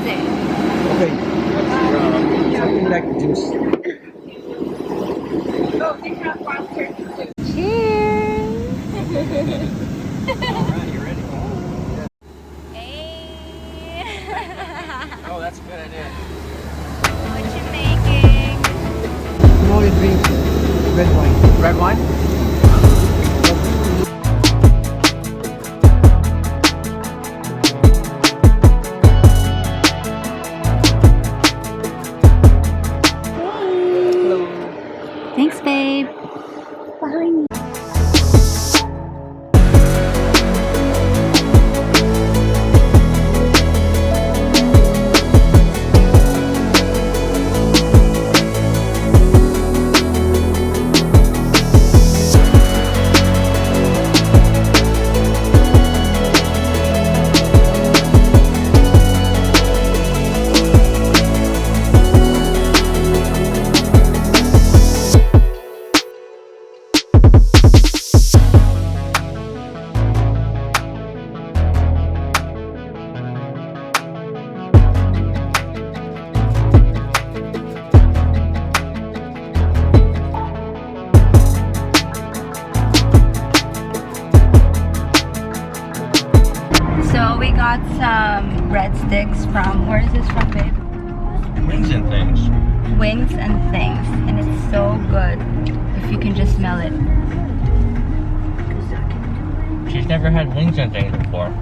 it? Okay. Something like juice. Oh, they have farm turkey too. Cheers! Alright, you ready? Hey! Oh, that's a good idea. What you making? No, you drink red wine. Red wine? Thanks, babe. Bye. So we got some breadsticks from, where is this from, babe? Wings and things. Wings and Things, and it's so good if you can just smell it. She's never had wings and things before.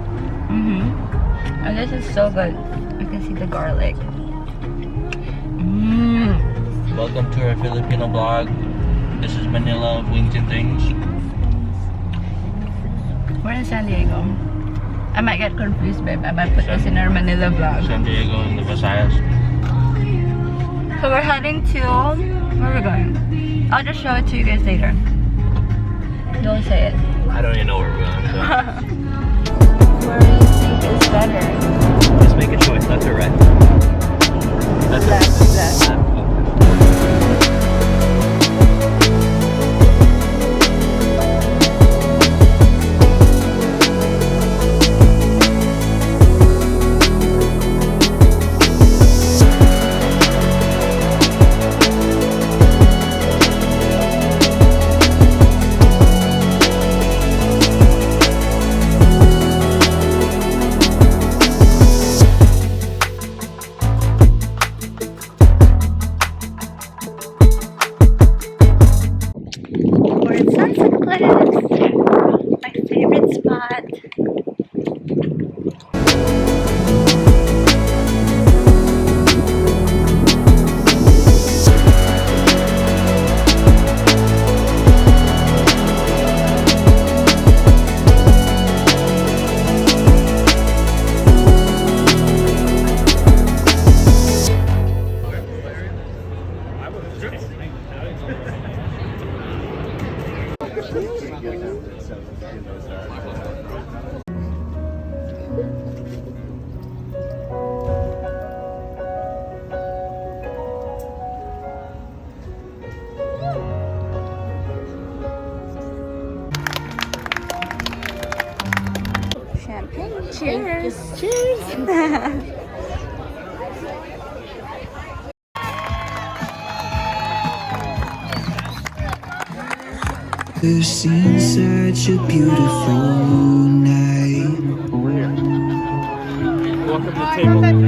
And this is so good. You can see the garlic. Welcome to our Filipino vlog. This is Manila Wings and Things. We're in San Diego. I might get confused, babe. I might put this in our Manila vlog. San Diego and the Visayas. So we're heading to, where are we going? I'll just show it to you guys later. Don't say it. I don't even know where we're going. So. Where do you think is better? Just make a choice, left or right. Left. Left. My favorite spot. Champagne. Cheers. Cheers. We've seen such a beautiful night. Welcome to the table.